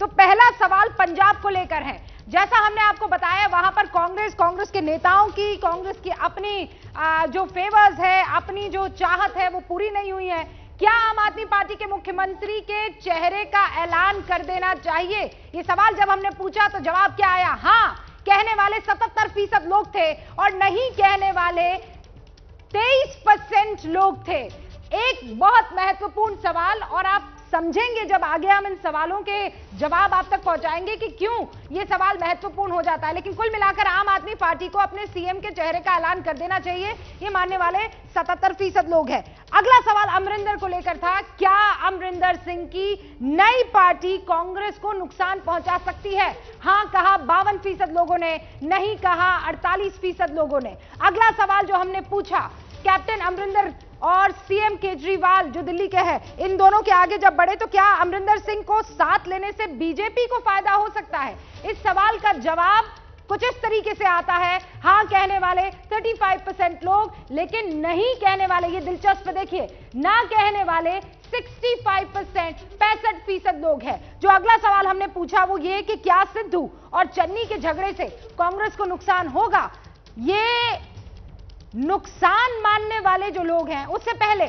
तो पहला सवाल पंजाब को लेकर है। जैसा हमने आपको बताया, वहां पर कांग्रेस के नेताओं की, कांग्रेस की अपनी जो फेवर्स है, अपनी जो चाहत है, वो पूरी नहीं हुई है। क्या आम आदमी पार्टी के मुख्यमंत्री के चेहरे का ऐलान कर देना चाहिए? ये सवाल जब हमने पूछा तो जवाब क्या आया? हाँ कहने वाले 77% लोग थे और नहीं कहने वाले 23% लोग थे। एक बहुत महत्वपूर्ण सवाल, और आप समझेंगे जब आगे हम इन सवालों के जवाब आप तक पहुंचाएंगे कि क्यों यह सवाल महत्वपूर्ण हो जाता है। लेकिन कुल मिलाकर आम आदमी पार्टी को अपने सीएम के चेहरे का ऐलान कर देना चाहिए, ये मानने वाले 77% लोग हैं। अगला सवाल अमरिंदर को लेकर था। क्या अमरिंदर सिंह की नई पार्टी कांग्रेस को नुकसान पहुंचा सकती है? हां कहा 52% लोगों ने, नहीं कहा 48% लोगों ने। अगला सवाल जो हमने पूछा, कैप्टन अमरिंदर और सीएम केजरीवाल जो दिल्ली के हैं, इन दोनों के आगे जब बढ़े तो क्या अमरिंदर सिंह को साथ लेने से बीजेपी को फायदा हो सकता है? इस सवाल का जवाब कुछ इस तरीके से आता है। हां कहने वाले 35% लोग, लेकिन नहीं कहने वाले, ये दिलचस्प देखिए, ना कहने वाले 65%, 65% लोग हैं। जो अगला सवाल हमने पूछा वो ये कि क्या सिद्धू और चन्नी के झगड़े से कांग्रेस को नुकसान होगा? ये नुकसान मानने वाले जो लोग हैं, उससे पहले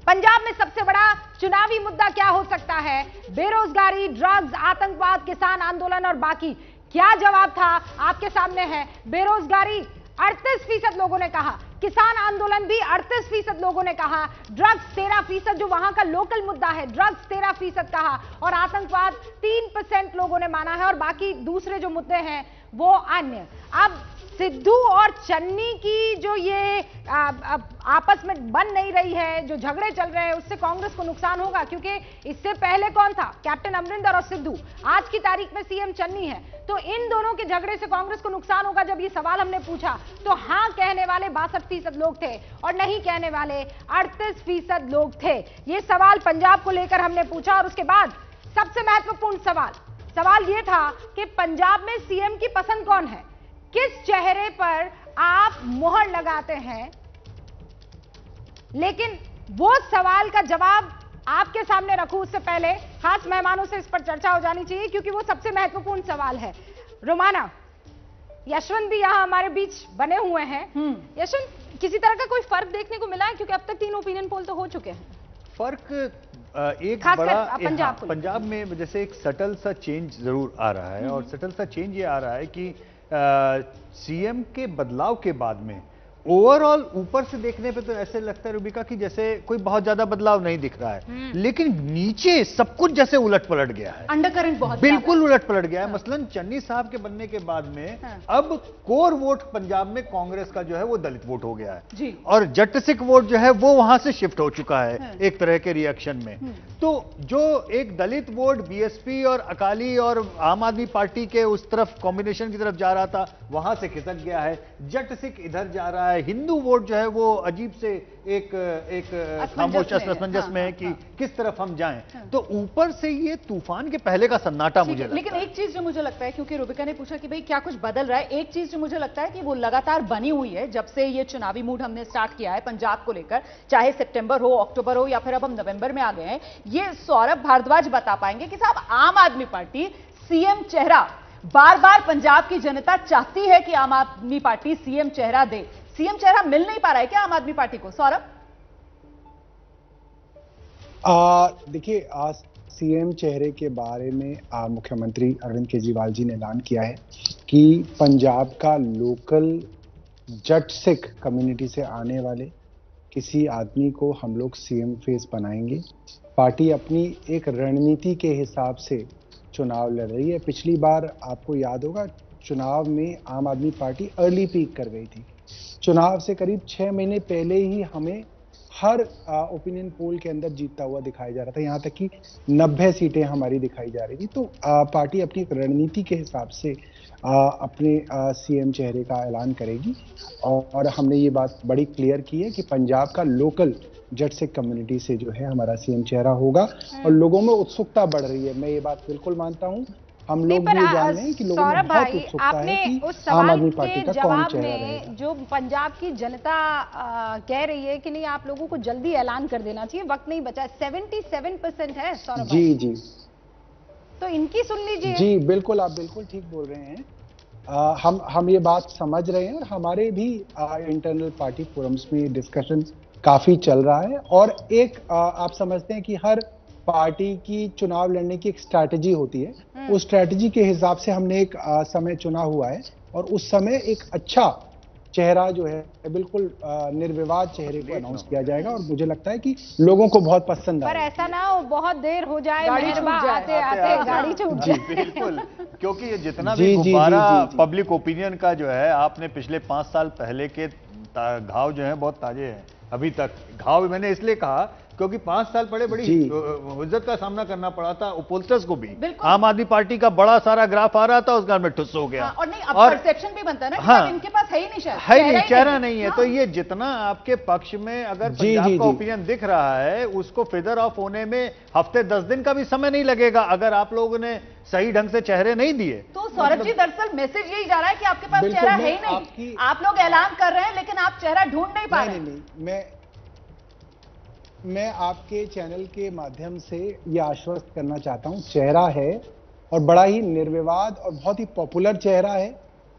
पंजाब में सबसे बड़ा चुनावी मुद्दा क्या हो सकता है? बेरोजगारी, ड्रग्स, आतंकवाद, किसान आंदोलन और बाकी। क्या जवाब था आपके सामने है। बेरोजगारी 38% लोगों ने कहा, किसान आंदोलन भी 38% लोगों ने कहा, ड्रग्स 13%, जो वहां का लोकल मुद्दा है, ड्रग्स 13% कहा, और आतंकवाद 3% लोगों ने माना है, और बाकी दूसरे जो मुद्दे हैं वो अन्य। अब सिद्धू और चन्नी की जो ये आपस में बन नहीं रही है, जो झगड़े चल रहे हैं, उससे कांग्रेस को नुकसान होगा, क्योंकि इससे पहले कौन था? कैप्टन अमरिंदर और सिद्धू। आज की तारीख में सीएम चन्नी है, तो इन दोनों के झगड़े से कांग्रेस को नुकसान होगा। जब ये सवाल हमने पूछा तो हां कहने वाले 62% लोग थे और नहीं कहने वाले 38% लोग थे। ये सवाल पंजाब को लेकर हमने पूछा। और उसके बाद सबसे महत्वपूर्ण सवाल यह था कि पंजाब में सीएम की पसंद कौन है, किस चेहरे पर आप मोहर लगाते हैं। लेकिन वो सवाल का जवाब आपके सामने रखूं उससे पहले खास मेहमानों से इस पर चर्चा हो जानी चाहिए, क्योंकि वो सबसे महत्वपूर्ण सवाल है। रोमाना, यशवंत भी यहां हमारे बीच बने हुए हैं। यशवंत, किसी तरह का कोई फर्क देखने को मिला है? क्योंकि अब तक 3 ओपिनियन पोल तो हो चुके हैं। फर्क एक बड़ा पंजाब में जैसे एक सटल सा चेंज जरूर आ रहा है, और सटल सा चेंज ये आ रहा है कि सीएम के बदलाव के बाद में ओवरऑल ऊपर से देखने पे तो ऐसे लगता है रूबिका कि जैसे कोई बहुत ज्यादा बदलाव नहीं दिख रहा है, लेकिन नीचे सब कुछ जैसे उलट पलट गया है। अंडरकरेंट बहुत बिल्कुल उलट पलट गया है। मसलन चन्नी साहब के बनने के बाद में अब कोर वोट पंजाब में कांग्रेस का जो है वो दलित वोट हो गया है, और जट सिख वोट जो है वो वहां से शिफ्ट हो चुका है एक तरह के रिएक्शन में। तो जो एक दलित वोट बीएसपी और अकाली और आम आदमी पार्टी के उस तरफ कॉम्बिनेशन की तरफ जा रहा था, वहां से खिसक गया है। जट सिख इधर जा रहा है। हिंदू वोट जो है वो अजीब से एक खामोश असमंजस में है कि किस तरफ हम जाएं। तो ऊपर से ये तूफान के पहले का सन्नाटा मुझे लगता है। लेकिन एक चीज जो मुझे लगता है, क्योंकि रूबिका ने पूछा कि भाई क्या कुछ बदल रहा है, एक चीज जो मुझे लगता है कि वो लगातार बनी हुई है जब से ये चुनावी मूड हमने स्टार्ट किया है पंजाब को लेकर, चाहे सितंबर हो, अक्टूबर हो, या फिर अब हम नवंबर में आ गए हैं। ये सौरभ भारद्वाज बता पाएंगे कि साहब आम आदमी पार्टी सीएम चेहरा बार बार पंजाब की जनता चाहती है कि आम आदमी पार्टी सीएम चेहरा दे। सीएम चेहरा मिल नहीं पा रहा है क्या आम आदमी पार्टी को? सौरभ, देखिए, सीएम चेहरे के बारे में मुख्यमंत्री अरविंद केजरीवाल जी ने ऐलान किया है कि पंजाब का लोकल जट सिख कम्युनिटी से आने वाले किसी आदमी को हम लोग सीएम फेस बनाएंगे। पार्टी अपनी एक रणनीति के हिसाब से चुनाव लड़ रही है। पिछली बार आपको याद होगा, चुनाव में आम आदमी पार्टी अर्ली पीक कर गई थी। चुनाव से करीब 6 महीने पहले ही हमें हर ओपिनियन पोल के अंदर जीतता हुआ दिखाया जा रहा था, यहाँ तक कि 90 सीटें हमारी दिखाई जा रही थी। तो पार्टी अपनी एक रणनीति के हिसाब से अपने सीएम चेहरे का ऐलान करेगी, और हमने ये बात बड़ी क्लियर की है कि पंजाब का लोकल जट सिख कम्युनिटी से जो है हमारा सीएम चेहरा होगा। और लोगों में उत्सुकता बढ़ रही है, मैं ये बात बिल्कुल मानता हूँ। हम लोग भी जान रहे हैं कि लोगों में बहुत उत्सुकता है कि आम आदमी पार्टी का कौन चेहरा रहेगा। जो पंजाब की जनता कह रही है कि नहीं, आप लोगों को जल्दी ऐलान कर देना चाहिए, वक्त नहीं बचा। 77% है सौरभ। जी जी। तो इनकी सुन लीजिए। जी बिल्कुल, आप बिल्कुल ठीक बोल रहे हैं। हम ये बात समझ रहे हैं और हमारे भी इंटरनल पार्टी फोरम्स में डिस्कशन काफी चल रहा है। और एक आप समझते हैं कि हर पार्टी की चुनाव लड़ने की एक स्ट्रैटेजी होती है। उस स्ट्रैटेजी के हिसाब से हमने एक समय चुना हुआ है और उस समय एक अच्छा चेहरा जो है बिल्कुल निर्विवाद चेहरे को अनाउंस किया जाएगा और मुझे लगता है कि लोगों को बहुत पसंद पर आएगा। ऐसा ना हो बहुत देर हो जाए, मेहरबा आते आते गाड़ी छूट जाए। बिल्कुल, क्योंकि ये जितना भी गुब्बारा पब्लिक ओपिनियन का जो है, आपने पिछले 5 साल पहले के घाव जो है बहुत ताजे हैं अभी तक। घाव मैंने इसलिए कहा क्योंकि 5 साल पहले बड़ी हुज्जत का सामना करना पड़ा था ओपोल्स्टर्स को भी। आम आदमी पार्टी का बड़ा सारा ग्राफ आ रहा था, उस घर में ठुस हो गया। और नहीं, अब परसेप्शन भी बनता है ना कि इनके पास है ही नहीं, शायद है नहीं, चेहरा नहीं है। तो ये जितना आपके पक्ष में अगर पंजाब का ओपिनियन दिख रहा है, उसको फिगर ऑफ होने में हफ्ते 10 दिन का भी समय नहीं लगेगा अगर आप लोगों ने सही ढंग से चेहरे नहीं दिए। तो सौरभ जी, दरअसल मैसेज यही जा रहा है कि आपके पास चेहरा है ही नहीं। आप लोग ऐलान कर रहे हैं लेकिन आप चेहरा ढूंढ नहीं पा रहे। नहीं, मैं आपके चैनल के माध्यम से ये आश्वस्त करना चाहता हूं, चेहरा है और बड़ा ही निर्विवाद और बहुत ही पॉपुलर चेहरा है।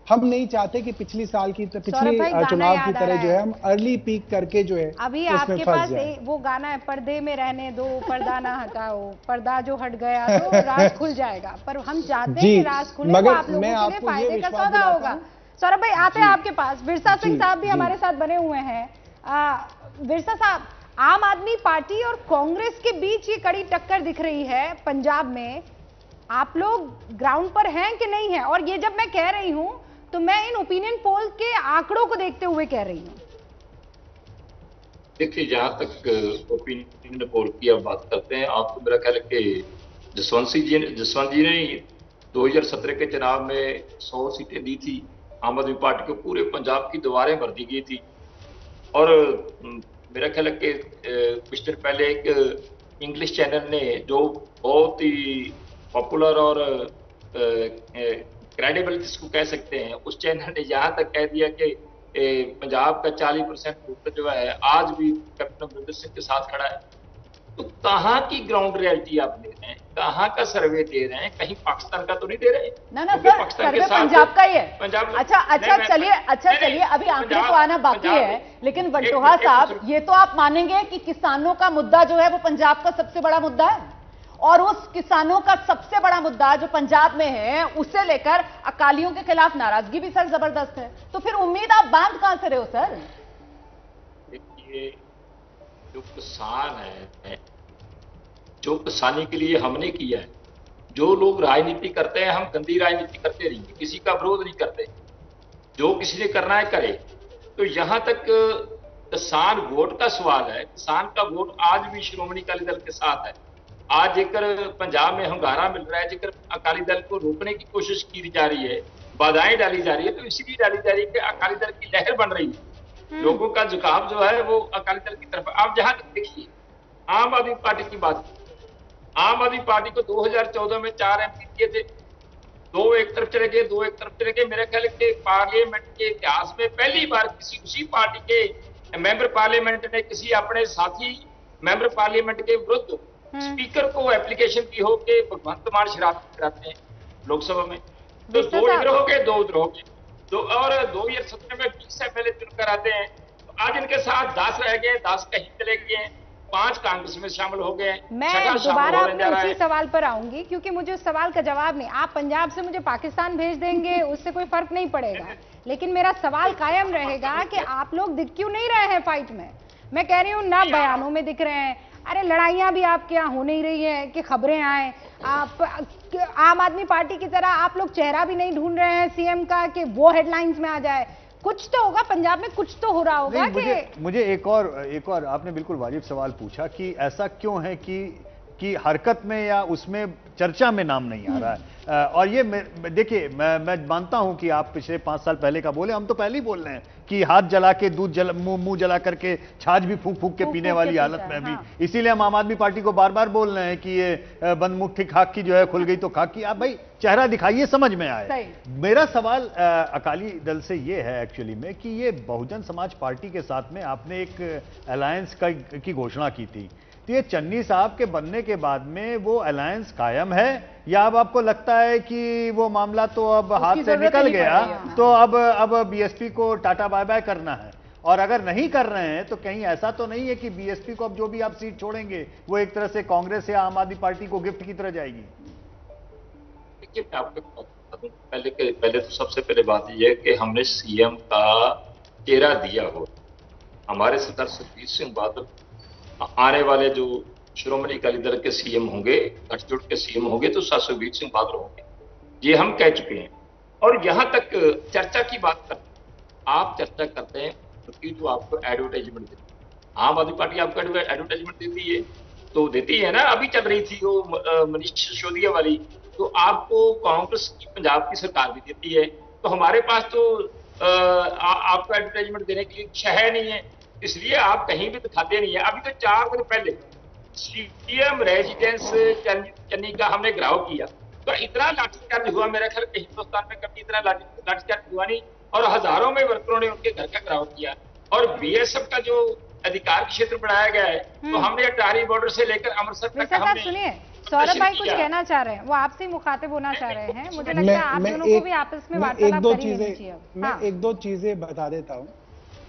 हम नहीं चाहते कि पिछली साल की पिछली चुनाव की तरह जो है हम अर्ली पीक करके जो है अभी आपके पास वो गाना है, पर्दे में रहने दो पर्दा ना हटाओ, पर्दा जो हट गया तो राज खुल जाएगा। पर हम चाहते हैं कि राज खुले, वो आप लोगों के लिए फायदे का सौदा होगा। सौरभ भाई, आते हैं आपके पास। विरसा सिंह साहब भी हमारे साथ बने हुए हैं। विरसा साहब, आम आदमी पार्टी और कांग्रेस के बीच ये कड़ी टक्कर दिख रही है पंजाब में। आप लोग ग्राउंड पर हैं कि नहीं हैं? और ये जब मैं कह रही हूं तो मैं इन ओपिनियन पोल के आंकड़ों को देखते हुए कह रही हूं। देखिए, जहां तक ओपिनियन पोल की आप बात करते हैं, आपको मेरा ख्याल है कि जसवंत जी ने 2017 के चुनाव में 100 सीटें दी थी आम आदमी पार्टी को। पूरे पंजाब की दीवारें भर दी गई थी। और मेरा ख्याल है कि कुछ दिन पहले एक इंग्लिश चैनल ने, जो बहुत ही पॉपुलर और क्रेडिबल जिसको कह सकते हैं, उस चैनल ने यहाँ तक कह दिया कि पंजाब का 40% वोटर जो है आज भी कैप्टन अमरिंदर सिंह के साथ खड़ा है। तो कहाँ की ग्राउंड रियलिटी आप ले रहे हैं? कहाँ का सर्वे दे रहे हैं? कहीं पाकिस्तान का तो नहीं दे रहे? ना सर, सर्वे पंजाब का ही है। पंजाब। अच्छा चलिए अभी आंकड़े को आना बाकी है, लेकिन वंटोहा साहब, ये तो आप मानेंगे कि किसानों का मुद्दा जो है वो पंजाब का सबसे बड़ा मुद्दा है। और उस किसानों का सबसे बड़ा मुद्दा जो पंजाब में है, उसे लेकर अकालियों के खिलाफ नाराजगी भी सर जबरदस्त है। तो फिर उम्मीद आप बांध कहां से रहे हो सर? देखिए, जो किसान है, जो किसानी के लिए हमने किया है, जो लोग राजनीति करते हैं, हम गंदी राजनीति करते रहिए, किसी का विरोध नहीं करते, जो किसी ने करना है करे। तो यहां तक किसान वोट का सवाल है। किसान का वोट आज भी श्रोमणी अकाली दल के साथ है। आज जेकर पंजाब में हंगारा मिल रहा है, जेकर अकाली दल को रोकने की कोशिश की जा रही है, बाधाएं डाली जा रही है, तो इसीलिए डाली जा रही है कि अकाली दल की लहर बन रही है। लोगों का झुकाव जो है वो अकाली दल की तरफ। आप जहां तक देखिए, आम आदमी पार्टी की बात, आम आदमी पार्टी को 2014 में 4 MP दिए थे, 2 एक तरफ चले गए, 2 एक तरफ चले गए। मेरे ख्याल के पार्लियामेंट के इतिहास में पहली बार किसी उसी पार्टी के मेंबर पार्लियामेंट ने किसी अपने साथी मेंबर पार्लियामेंट के विरुद्ध स्पीकर को एप्लीकेशन की हो कि भगवंत मान शरारत कराते हैं लोकसभा में। तो 2 इधर हो गए, 2 उधर हो गए। तो और 2017 में 20 MLA चुनकर आते हैं। तो आज इनके साथ 10 रह गए, 10 कहीं चले गए, 5 कांग्रेस में शामिल हो गए। मैं दोबारा अपने उसी सवाल पर आऊंगी, क्योंकि मुझे उस सवाल का जवाब नहीं। आप पंजाब से मुझे पाकिस्तान भेज देंगे, उससे कोई फर्क नहीं पड़ेगा, लेकिन मेरा सवाल कायम रहेगा कि आप लोग दिख क्यों नहीं रहे हैं फाइट में। मैं कह रही हूँ ना बयानों में दिख रहे हैं, अरे लड़ाइयां भी आपके यहाँ हो नहीं रही है कि खबरें आए। आप आम आदमी पार्टी की तरह आप लोग चेहरा भी नहीं ढूंढ रहे हैं सीएम का कि वो हेडलाइंस में आ जाए। कुछ तो होगा पंजाब में, कुछ तो हो रहा होगा। मुझे एक और आपने बिल्कुल वाजिब सवाल पूछा कि ऐसा क्यों है कि हरकत में या उसमें चर्चा में नाम नहीं आ रहा है। और ये देखिए, मैं मानता हूं कि आप पिछले 5 साल पहले का बोले, हम तो पहले ही बोल रहे हैं कि हाथ जला के दूध मुंह जला करके छाछ भी फूंक फूंक के पीने वाली हालत में भी। इसीलिए हम आम आदमी पार्टी को बार बार बोल रहे हैं कि ये बंद मुट्ठी खाक की जो है खुल गई तो खाक की। आप भाई चेहरा दिखाइए, समझ में आए। मेरा सवाल अकाली दल से ये है एक्चुअली में कि ये बहुजन समाज पार्टी के साथ में आपने एक अलायंस की घोषणा की थी तो ये चन्नी साहब के बनने के बाद में वो अलायंस कायम है, या अब आपको लगता है कि वो मामला तो अब हाथ से निकल गया, तो अब बीएसपी को टाटा बाय बाय करना है? और अगर नहीं कर रहे हैं तो कहीं ऐसा तो नहीं है कि बीएसपी को अब जो भी आप सीट छोड़ेंगे वो एक तरह से कांग्रेस या आम आदमी पार्टी को गिफ्ट की तरह जाएगी? देखिए, मैं आपको पहले तो सबसे पहले बात यह है कि हमने सीएम का चेहरा दिया हो। हमारे सरदार सुखबीर सिंह बादल आने वाले जो श्रोमणी अकाली दल के सीएम होंगे, गठजोड़ के सीएम होंगे, तो सुखबीर सिंह बादल होंगे, ये हम कह चुके हैं। और यहां तक चर्चा की बात कर, आप चर्चा करते हैं क्योंकि जो आपको एडवर्टाइजमेंट देती है, आम आदमी पार्टी आपको एडवर्टाइजमेंट देती है, तो देती है ना। अभी चल रही थी वो मनीष सिसोदिया वाली, तो आपको कांग्रेस की पंजाब की सरकार भी देती है। तो हमारे पास तो आपको एडवर्टाइजमेंट देने के लिए शहर नहीं है, इसलिए आप कहीं भी दिखाते नहीं है। अभी तो 4 दिन पहले सीएम रेजिडेंस चन्नी का हमने घिराव किया, तो इतना लाठीचार्ज हुआ, मेरा ख्याल हिंदुस्तान में कभी इतना लाठीचार्ज हुआ नहीं, और हजारों में वर्करों ने उनके घर का घिराव किया। और बीएसएफ का जो अधिकार क्षेत्र बढ़ाया गया है, तो हमने अटारी बॉर्डर से लेकर अमृतसर तक हमने। सुनिए, सौरभ भाई कुछ कहना चाह रहे हैं, वो आपसे मुखातिब होना चाह रहे हैं। मुझे लगता है आप दोनों को भी आपस में वार्तालाप करनी चाहिए। मैं एक दो चीजें बता देता हूं।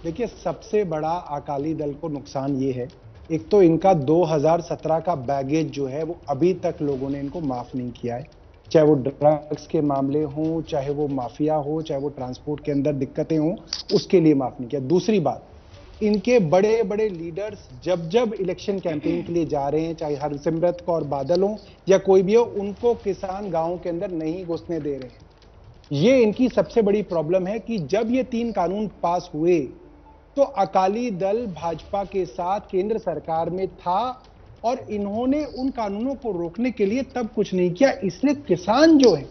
देखिए, सबसे बड़ा अकाली दल को नुकसान ये है, एक तो इनका 2017 का बैगेज जो है वो अभी तक लोगों ने इनको माफ नहीं किया है, चाहे वो ड्रग्स के मामले हों, चाहे वो माफिया हो, चाहे वो ट्रांसपोर्ट के अंदर दिक्कतें हों, उसके लिए माफ नहीं किया। दूसरी बात, इनके बड़े बड़े लीडर्स जब इलेक्शन कैंपेन के लिए जा रहे हैं, चाहे हरसिमरत कौर बादल हो या कोई भी हो, उनको किसान गांव के अंदर नहीं घुसने दे रहे हैं। ये इनकी सबसे बड़ी प्रॉब्लम है कि जब ये 3 कानून पास हुए तो अकाली दल भाजपा के साथ केंद्र सरकार में था और इन्होंने उन कानूनों को रोकने के लिए तब कुछ नहीं किया। इसलिए किसान जो है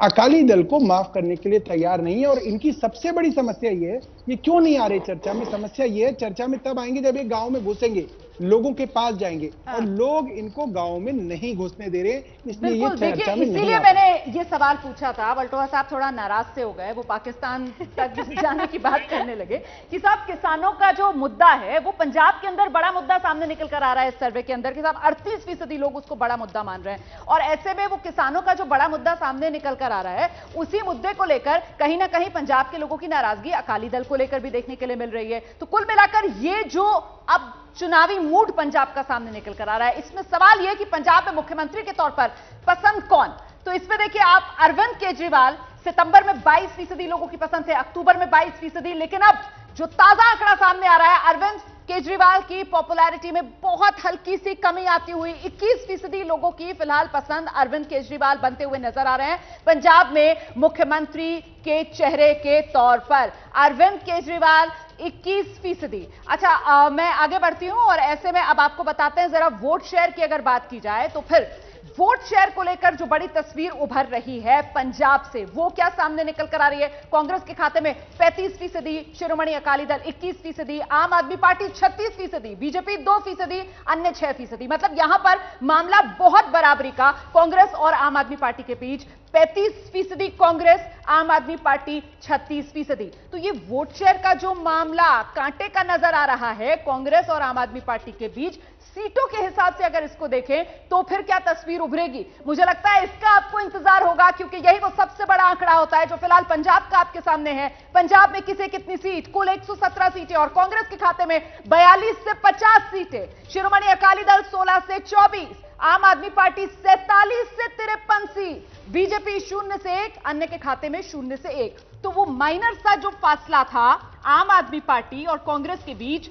अकाली दल को माफ करने के लिए तैयार नहीं है। और इनकी सबसे बड़ी समस्या ये है, ये क्यों नहीं आ रहे चर्चा में? समस्या ये है, चर्चा में तब आएंगे जब ये गांव में घुसेंगे, लोगों के पास जाएंगे, और लोग इनको गांव में नहीं घुसने दे रहे, इसलिए ये चर्चा में नहीं। इसीलिए मैंने ये सवाल पूछा था। वल्टोवा साहब थोड़ा नाराज से हो गए, वो पाकिस्तान तक जाने की बात करने लगे कि साहब किसानों का जो मुद्दा है वो पंजाब के अंदर बड़ा मुद्दा सामने निकल कर आ रहा है इस सर्वे के अंदर, कि साहब 38% लोग उसको बड़ा मुद्दा मान रहे हैं। और ऐसे में वो किसानों का जो बड़ा मुद्दा सामने निकल कर आ रहा है, उसी मुद्दे को लेकर कहीं ना कहीं पंजाब के लोगों की नाराजगी अकाली दल को लेकर भी देखने के लिए मिल रही है। तो कुल मिलाकर ये जो अब चुनावी मूड पंजाब का सामने निकल कर आ रहा है, इसमें सवाल यह कि पंजाब में मुख्यमंत्री के तौर पर पसंद कौन? तो इसमें देखिए आप, अरविंद केजरीवाल सितंबर में 22% लोगों की पसंद थे, अक्टूबर में 22%, लेकिन अब जो ताजा आंकड़ा सामने आ रहा है, अरविंद केजरीवाल की पॉपुलैरिटी में बहुत हल्की सी कमी आती हुई 21% लोगों की फिलहाल पसंद अरविंद केजरीवाल बनते हुए नजर आ रहे हैं पंजाब में मुख्यमंत्री के चेहरे के तौर पर। अरविंद केजरीवाल 21%। अच्छा, मैं आगे बढ़ती हूं और ऐसे में अब आपको बताते हैं जरा वोट शेयर की अगर बात की जाए तो फिर वोट शेयर को लेकर जो बड़ी तस्वीर उभर रही है पंजाब से, वो क्या सामने निकल कर आ रही है? कांग्रेस के खाते में 35%, शिरोमणि अकाली दल 21%, आम आदमी पार्टी 36%, बीजेपी 2%, अन्य 6%। मतलब यहां पर मामला बहुत बराबरी का कांग्रेस और आम आदमी पार्टी के बीच, 35% कांग्रेस, आम आदमी पार्टी 36%। तो ये वोट शेयर का जो मामला कांटे का नजर आ रहा है कांग्रेस और आम आदमी पार्टी के बीच, सीटों के हिसाब से अगर इसको देखें तो फिर क्या तस्वीर उभरेगी? मुझे लगता है इसका आपको इंतजार होगा, क्योंकि यही वो सबसे बड़ा आंकड़ा होता है जो फिलहाल पंजाब का आपके सामने है। पंजाब में किसे कितनी सीट? कुल 117 सीटें और कांग्रेस के खाते में 42 से 50 सीटें, शिरोमणि अकाली दल 16 से 24, आम आदमी पार्टी 47 से 53 सीट, बीजेपी 0 से 1, अन्य के खाते में 0 से 1। तो वो माइनर सा जो फासला था आम आदमी पार्टी और कांग्रेस के बीच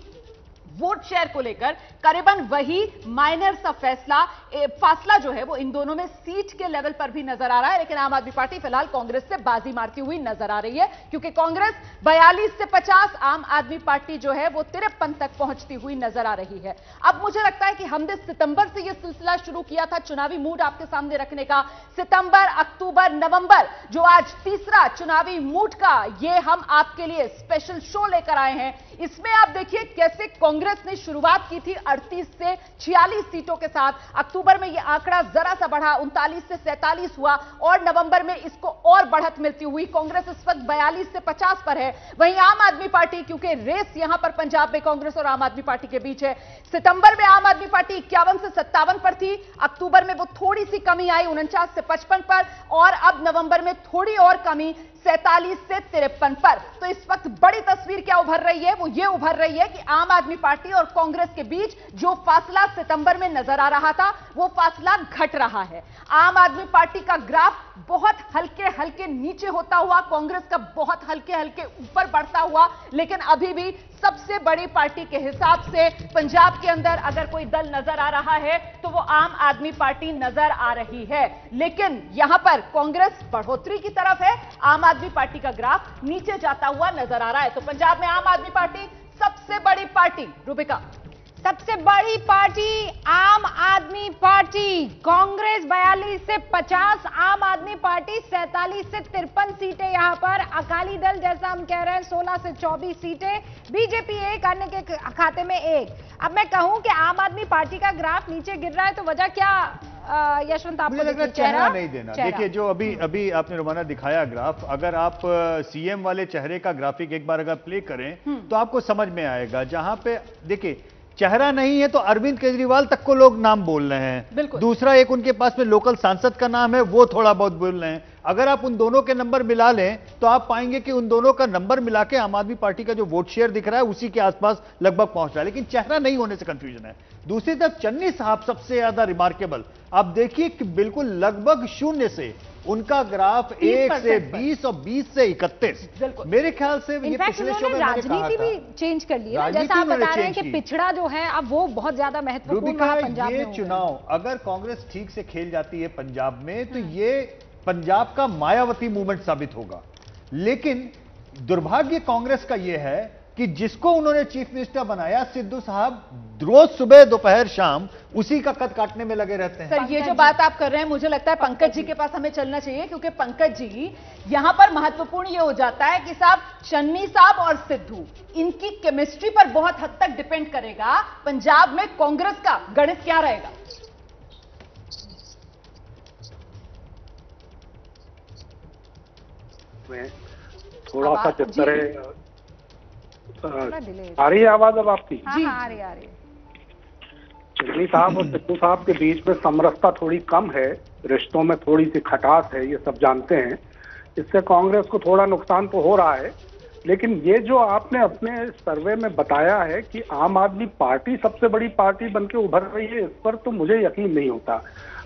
वोट शेयर को लेकर, करीबन वही माइनर सा फासला जो है वो इन दोनों में सीट के लेवल पर भी नजर आ रहा है। लेकिन आम आदमी पार्टी फिलहाल कांग्रेस से बाजी मारती हुई नजर आ रही है, क्योंकि कांग्रेस 42 से 50, आम आदमी पार्टी जो है वो 53 तक पहुंचती हुई नजर आ रही है। अब मुझे लगता है कि हमने सितंबर से यह सिलसिला शुरू किया था चुनावी मूड आपके सामने रखने का। सितंबर, अक्टूबर, नवंबर, जो आज तीसरा चुनावी मूड का ये हम आपके लिए स्पेशल शो लेकर आए हैं, इसमें आप देखिए कैसे कांग्रेस कांग्रेस ने शुरुआत की थी 38 से 46 सीटों के साथ। अक्टूबर में यह आंकड़ा जरा सा बढ़ा, 39 से 47 हुआ और नवंबर में इसको और बढ़त मिलती हुई कांग्रेस इस वक्त 42 से 50 पर है। वहीं आम आदमी पार्टी, क्योंकि रेस यहां पर पंजाब में कांग्रेस और आम आदमी पार्टी के बीच है, सितंबर में आम आदमी पार्टी 51 से 57 पर थी, अक्टूबर में वो थोड़ी सी कमी आई 49 से 55 पर और अब नवंबर में थोड़ी और कमी 47 से 53 पर। तो इस वक्त बड़ी तस्वीर क्या उभर रही है? वो ये उभर रही है कि आम आदमी पार्टी और कांग्रेस के बीच जो फासला सितंबर में नजर आ रहा था वो फासला घट रहा है। आम आदमी पार्टी का ग्राफ बहुत हल्के हल्के नीचे होता हुआ, कांग्रेस का बहुत हल्के हल्के ऊपर बढ़ता हुआ, लेकिन अभी भी सबसे बड़ी पार्टी के हिसाब से पंजाब के अंदर अगर कोई दल नजर आ रहा है तो वो आम आदमी पार्टी नजर आ रही है। लेकिन यहां पर कांग्रेस बढ़ोतरी की तरफ है, आम आदमी पार्टी का ग्राफ नीचे जाता हुआ नजर आ रहा है। तो पंजाब में आम आदमी पार्टी सबसे बड़ी पार्टी, रूबिका सबसे बड़ी पार्टी आम आदमी पार्टी, कांग्रेस 42 से 50, आम आदमी पार्टी 47 से 53 सीटें यहां पर, अकाली दल जैसा हम कह रहे हैं 16 से 24 सीटें, बीजेपी एक, अन्य के खाते में एक। अब मैं कहूं कि आम आदमी पार्टी का ग्राफ नीचे गिर रहा है तो वजह क्या यशवंत आपको? मुझे लग रहा है चेहरा नहीं देना। देखिए जो अभी आपने रोमाना दिखाया ग्राफ, अगर आप सीएम वाले चेहरे का ग्राफिक एक बार अगर प्ले करें तो आपको समझ में आएगा। जहां पे देखिए चेहरा नहीं है तो अरविंद केजरीवाल तक को लोग नाम बोल रहे हैं, दूसरा एक उनके पास में लोकल सांसद का नाम है वो थोड़ा बहुत बोल रहे हैं। अगर आप उन दोनों के नंबर मिला लें तो आप पाएंगे कि उन दोनों का नंबर मिला के आम आदमी पार्टी का जो वोट शेयर दिख रहा है उसी के आसपास लगभग पहुंच रहा है, लेकिन चेहरा नहीं होने से कंफ्यूजन है। दूसरी तरफ चन्नी साहब सबसे ज्यादा रिमार्केबल, आप देखिए कि बिल्कुल लगभग शून्य से उनका ग्राफ 1 से 20 और 20 से 31। मेरे ख्याल से ये पिछले शो में राजनीति भी चेंज कर ली है, जैसा आप बता रहे हैं कि पिछड़ा जो है अब वो बहुत ज्यादा महत्वपूर्ण पंजाब में। ये चुनाव अगर कांग्रेस ठीक से खेल जाती है पंजाब में तो ये पंजाब का मायावती मूवमेंट साबित होगा। लेकिन दुर्भाग्य कांग्रेस का यह है कि जिसको उन्होंने चीफ मिनिस्टर बनाया, सिद्धू साहब रोज सुबह दोपहर शाम उसी का कद काटने में लगे रहते हैं। सर ये जो बात आप कर रहे हैं मुझे लगता है पंकज जी के पास हमें चलना चाहिए, क्योंकि पंकज जी यहां पर महत्वपूर्ण ये हो जाता है कि साहब चन्नी साहब और सिद्धू, इनकी केमिस्ट्री पर बहुत हद तक डिपेंड करेगा पंजाब में कांग्रेस का गणित क्या रहेगा। थोड़ा सा चित्तर है, आ रही है आवाज अब आपकी? जी आ रही है। चन्नी साहब और सिद्धू साहब के बीच में समरसता थोड़ी कम है, रिश्तों में थोड़ी सी खटास है, ये सब जानते हैं। इससे कांग्रेस को थोड़ा नुकसान तो हो रहा है, लेकिन ये जो आपने अपने सर्वे में बताया है कि आम आदमी पार्टी सबसे बड़ी पार्टी बनके उभर रही है, इस पर तो मुझे यकीन नहीं होता।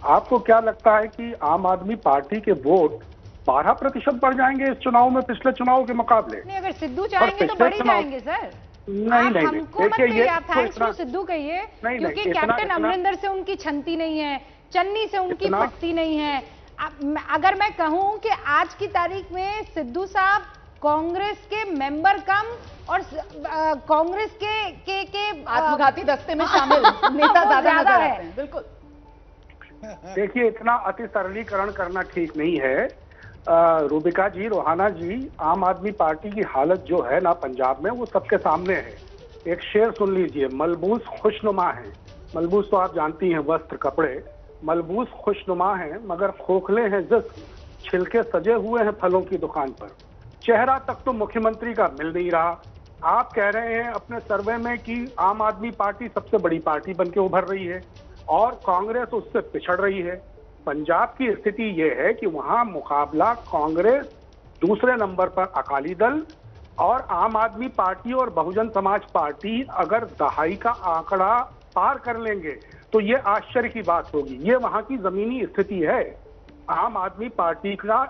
आपको क्या लगता है कि आम आदमी पार्टी के वोट 12% बढ़ जाएंगे इस चुनाव में पिछले चुनाव के मुकाबले? नहीं, अगर सिद्धू चाहेंगे तो बढ़ ही जाएंगे सर। नहीं नहीं, हमको मत कहिए, आप थैंक्स टू सिद्धू कहिए, क्योंकि कैप्टन अमरिंदर से उनकी छनती नहीं है, चन्नी से उनकी पटती नहीं है। अगर मैं कहूं कि आज की तारीख में सिद्धू साहब कांग्रेस के मेंबर कम और कांग्रेस के आत्मघाती दस्ते में शामिल नेता ज्यादा नजर आते हैं। बिल्कुल। देखिए इतना अति सरलीकरण करना ठीक नहीं है रूबिका जी, रोहाना जी। आम आदमी पार्टी की हालत जो है ना पंजाब में, वो सबके सामने है। एक शेर सुन लीजिए, मलबूस खुशनुमा है। मलबूस तो आप जानती हैं, वस्त्र कपड़े। मलबूस खुशनुमा है मगर खोखले हैं जिस्म, छिलके सजे हुए हैं फलों की दुकान पर। चेहरा तक तो मुख्यमंत्री का मिल नहीं रहा। आप कह रहे हैं अपने सर्वे में कि आम आदमी पार्टी सबसे बड़ी पार्टी बनके उभर रही है और कांग्रेस उससे पिछड़ रही है। पंजाब की स्थिति यह है कि वहां मुकाबला कांग्रेस, दूसरे नंबर पर अकाली दल और आम आदमी पार्टी और बहुजन समाज पार्टी अगर दहाई का आंकड़ा पार कर लेंगे तो ये आश्चर्य की बात होगी। ये वहां की जमीनी स्थिति है। आम आदमी पार्टी का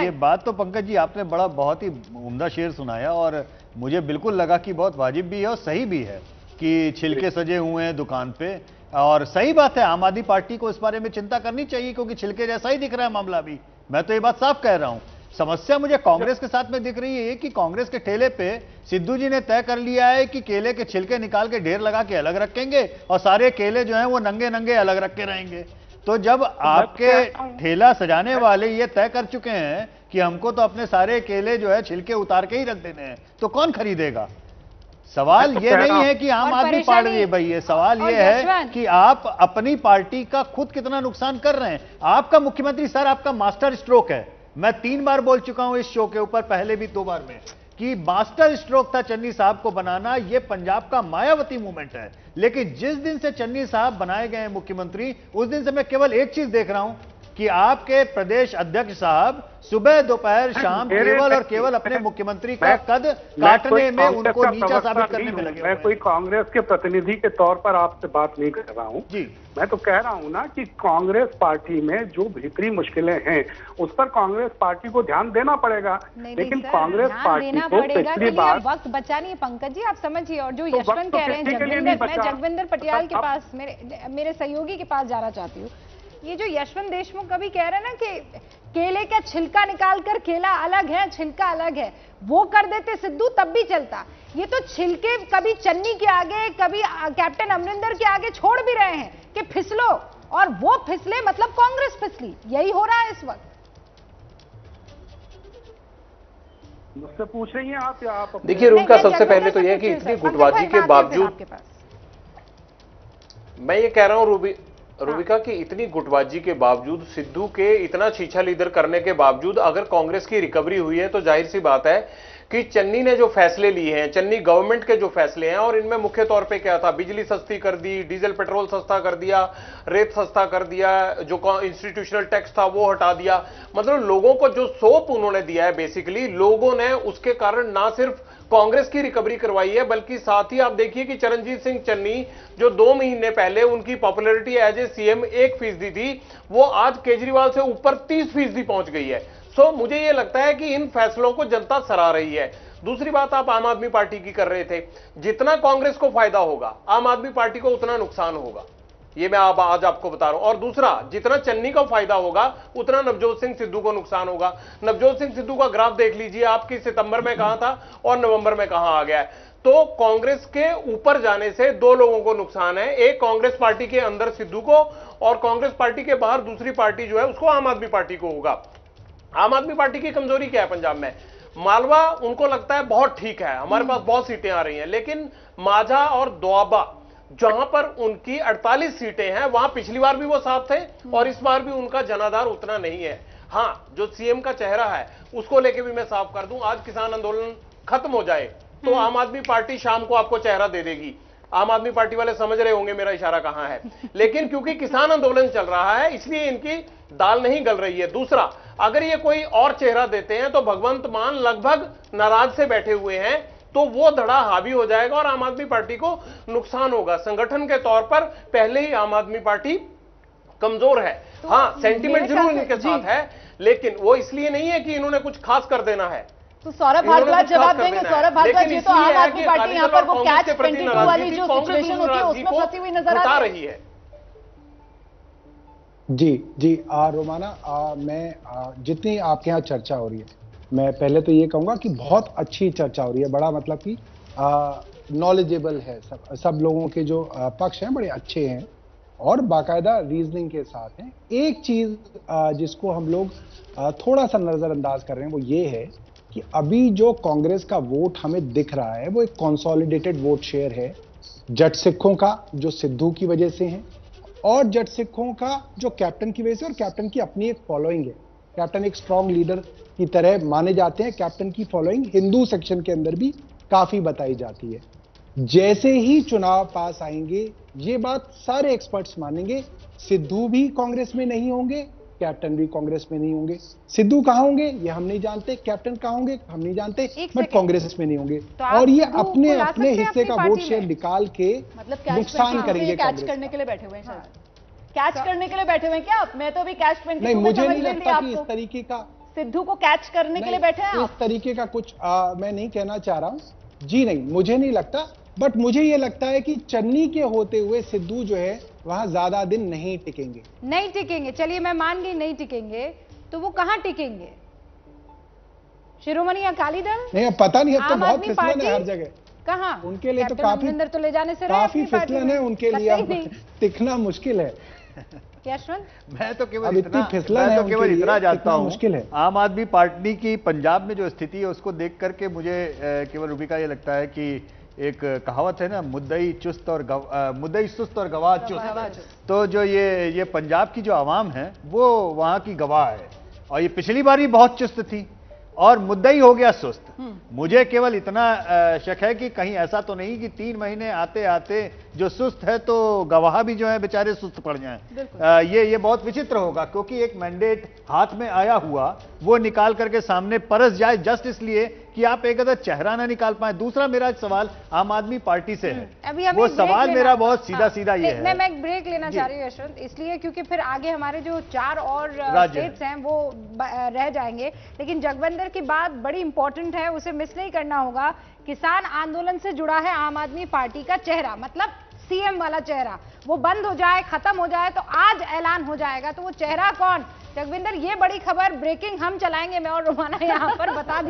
ये बात तो पंकज जी आपने बहुत ही उम्दा शेर सुनाया और मुझे बिल्कुल लगा कि बहुत वाजिब भी है और सही भी है कि छिलके सजे हुए हैं दुकान पे। और सही बात है, आम आदमी पार्टी को इस बारे में चिंता करनी चाहिए क्योंकि छिलके जैसा ही दिख रहा है मामला भी। मैं तो ये बात साफ कह रहा हूं। समस्या मुझे कांग्रेस के साथ में दिख रही है कि कांग्रेस के ठेले पे सिद्धू जी ने तय कर लिया है कि केले के छिलके निकाल के ढेर लगा के अलग रखेंगे और सारे केले जो हैं वो नंगे नंगे अलग रखे रहेंगे। तो जब आपके ठेला सजाने वाले ये तय कर चुके हैं कि हमको तो अपने सारे केले जो है छिलके उतार के ही रख देने हैं, तो कौन खरीदेगा? सवाल ये नहीं है कि आम आदमी पार्टी भाई, ये सवाल ये है कि आप अपनी पार्टी का खुद कितना नुकसान कर रहे हैं। आपका मुख्यमंत्री सर आपका मास्टर स्ट्रोक है। मैं 3 बार बोल चुका हूं इस शो के ऊपर, पहले भी 2 बार में, कि मास्टर स्ट्रोक था चन्नी साहब को बनाना। ये पंजाब का मायावती मूवमेंट है। लेकिन जिस दिन से चन्नी साहब बनाए गए हैं मुख्यमंत्री, उस दिन से मैं केवल एक चीज देख रहा हूं कि आपके प्रदेश अध्यक्ष साहब सुबह दोपहर शाम केवल और केवल अपने मुख्यमंत्री का कद काटने में, उनको नीचा साबित करने में लगे। मैं कोई कांग्रेस के प्रतिनिधि के तौर पर आपसे बात नहीं कर रहा हूं जी। मैं तो कह रहा हूं ना कि कांग्रेस पार्टी में जो भीतरी मुश्किलें हैं उस पर कांग्रेस पार्टी को ध्यान देना पड़ेगा। लेकिन कांग्रेस पार्टी को पिछली बार वक्त बचा नहीं है पंकज जी, आप समझिए। और जो यशवंत कह रहे हैं जगविंदर, मैं जगविंदर पटियाल के पास, मेरे सहयोगी के पास जाना चाहती हूँ। ये जो यशवंत देशमुख कभी कह रहे हैं ना कि केले का छिलका निकालकर केला अलग है, छिलका अलग है, वो कर देते सिद्धू तब भी चलता। ये तो छिलके कभी चन्नी के आगे, कभी कैप्टन अमरिंदर के आगे छोड़ भी रहे हैं कि फिसलो, और वो फिसले मतलब कांग्रेस फिसली। यही हो रहा है इस वक्त। मुझसे पूछ रही हैं आप या आप? देखिए रुबिका, सबसे पहले तो यह कि इतनी गुटबाजी के बावजूद, मैं ये कह रहा हूं रुबिका की इतनी गुटबाजी के बावजूद, सिद्धू के इतना छीछा लीडर करने के बावजूद अगर कांग्रेस की रिकवरी हुई है तो जाहिर सी बात है कि चन्नी ने जो फैसले लिए हैं, चन्नी गवर्नमेंट के जो फैसले हैं, और इनमें मुख्य तौर पे क्या था, बिजली सस्ती कर दी, डीजल पेट्रोल सस्ता कर दिया, रेत सस्ता कर दिया, जो इंस्टीट्यूशनल टैक्स था वो हटा दिया। मतलब लोगों को जो सोप उन्होंने दिया है, बेसिकली लोगों ने उसके कारण ना सिर्फ कांग्रेस की रिकवरी करवाई है, बल्कि साथ ही आप देखिए कि चरणजीत सिंह चन्नी जो 2 महीने पहले उनकी पॉपुलैरिटी एज ए सीएम 1% थी, वो आज केजरीवाल से ऊपर 30% पहुंच गई है। सो मुझे ये लगता है कि इन फैसलों को जनता सराह रही है। दूसरी बात आप आम आदमी पार्टी की कर रहे थे, जितना कांग्रेस को फायदा होगा आम आदमी पार्टी को उतना नुकसान होगा, ये मैं आज आपको बता रहा हूं। और दूसरा, जितना चन्नी का फायदा होगा उतना नवजोत सिंह सिद्धू को नुकसान होगा। नवजोत सिंह सिद्धू का ग्राफ देख लीजिए, आपकी सितंबर में कहां था और नवंबर में कहां आ गया है। तो कांग्रेस के ऊपर जाने से 2 लोगों को नुकसान है, एक कांग्रेस पार्टी के अंदर सिद्धू को, और कांग्रेस पार्टी के बाहर दूसरी पार्टी जो है उसको आम आदमी पार्टी को होगा। आम आदमी पार्टी की कमजोरी क्या है पंजाब में? मालवा उनको लगता है बहुत ठीक है, हमारे पास बहुत सीटें आ रही हैं, लेकिन माझा और दोआबा जहां पर उनकी 48 सीटें हैं, वहां पिछली बार भी वो साथ थे और इस बार भी उनका जनाधार उतना नहीं है। हां, जो सीएम का चेहरा है उसको लेके भी मैं साफ कर दूं, आज किसान आंदोलन खत्म हो जाए तो आम आदमी पार्टी शाम को आपको चेहरा दे देगी। आम आदमी पार्टी वाले समझ रहे होंगे मेरा इशारा कहां है। लेकिन क्योंकि किसान आंदोलन चल रहा है इसलिए इनकी दाल नहीं गल रही है। दूसरा, अगर ये कोई और चेहरा देते हैं तो भगवंत मान लगभग नाराज से बैठे हुए हैं, तो वो धड़ा हावी हो जाएगा और आम आदमी पार्टी को नुकसान होगा। संगठन के तौर पर पहले ही आम आदमी पार्टी कमजोर है। तो हाँ, सेंटिमेंट जरूर इनके साथ है, लेकिन वो इसलिए नहीं है कि इन्होंने कुछ खास कर देना है। तो सौरभ भारद्वाज जवाब देंगे। सौरभ भारद्वाज जी, तो आम आदमी पार्टी यहाँ पर वो कैच 22 वाली जो सिचुएशन होती है उसमें फंसी हुई नजर आ रही है। जी रोमाना, मैं जितनी आपके यहाँ चर्चा हो रही है, मैं पहले तो ये कहूंगा कि बहुत अच्छी चर्चा हो रही है, बड़ा मतलब कि नॉलेजेबल है। सब लोगों के जो पक्ष हैं बड़े अच्छे हैं और बाकायदा रीजनिंग के साथ हैं। एक चीज जिसको हम लोग थोड़ा सा नजरअंदाज कर रहे हैं वो ये है कि अभी जो कांग्रेस का वोट हमें दिख रहा है वो एक कंसोलिडेटेड वोट शेयर है, जट सिखों का जो सिद्धू की वजह से है और जट सिखों का जो कैप्टन की वजह से, और कैप्टन की अपनी एक फॉलोइंग है। कैप्टन एक स्ट्रॉन्ग लीडर की तरह माने जाते हैं। कैप्टन की फॉलोइंग हिंदू सेक्शन के अंदर भी काफी बताई जाती है। जैसे ही चुनाव पास आएंगे, ये बात सारे एक्सपर्ट्स मानेंगे, सिद्धू भी कांग्रेस में नहीं होंगे, कैप्टन भी कांग्रेस में नहीं होंगे। सिद्धू कहां होंगे ये हम नहीं जानते, कैप्टन कहां होंगे हम नहीं जानते, बट कांग्रेस में नहीं होंगे। और ये अपने अपने हिस्से का वोट शेयर निकाल के नुकसान करेंगे। कैच करने के लिए बैठे हुए हैं, कैच करने के लिए बैठे हुए हैं क्या आप? मैं तो अभी कैच 22 नहीं, मुझे नहीं लगता कि इस तरीके का सिद्धू को कैच करने के लिए बैठे हैं। इस तरीके का कुछ मैं नहीं कहना चाह रहा हूं जी, नहीं मुझे नहीं लगता, बट मुझे ये लगता है कि चन्नी के होते हुए सिद्धू जो है वहां ज्यादा दिन नहीं टिकेंगे। नहीं टिकेंगे, चलिए मैं मान गई नहीं टिकेंगे, तो वो कहां टिकेंगे? शिरोमणि अकाली दल? नहीं, अब पता नहीं, अब तो बहुत फिसलन है हर जगह। कहां? उनके लिए तो काफी तो ले जाने से काफी फिसलन है उनके लिए, टिकना मुश्किल है। यशवंत, मैं तो केवल इतना जानता हूं, मुश्किल है। आम आदमी पार्टी की पंजाब में जो स्थिति है उसको देख करके मुझे केवल रुबिका ये लगता है कि एक कहावत है ना, मुद्दई चुस्त और मुद्दई सुस्त और गवाह चुस्त। तो जो ये पंजाब की जो आवाम है वो वहां की गवाह है, और ये पिछली बार भी बहुत चुस्त थी और मुद्दई हो गया सुस्त। मुझे केवल इतना शक है कि कहीं ऐसा तो नहीं कि 3 महीने आते आते जो सुस्त है तो गवाह भी जो है बेचारे सुस्त पड़ जाएं। ये बहुत विचित्र होगा, क्योंकि एक मैंडेट हाथ में आया हुआ वो निकाल करके सामने परस जाए जस्ट इसलिए कि आप एक अदर चेहरा ना निकाल पाए। दूसरा मेरा सवाल आम आदमी पार्टी से है, वो सवाल मेरा बहुत सीधा सीधा ये है। मैं एक ब्रेक लेना चाह रही हूँ यशवंत, इसलिए क्योंकि फिर आगे हमारे जो 4 और स्टेट्स हैं वो रह जाएंगे, लेकिन जगविंदर की बात बड़ी इंपॉर्टेंट है, उसे मिस नहीं करना होगा। किसान आंदोलन से जुड़ा है आम आदमी पार्टी का चेहरा, मतलब सीएम वाला चेहरा, वो बंद हो जाए, खत्म हो जाए तो आज ऐलान हो जाएगा, तो वो चेहरा कौन? जगविंदर, ये बड़ी खबर ब्रेकिंग हम चलाएंगे, मैं और रोमाना यहाँ पर बता दी।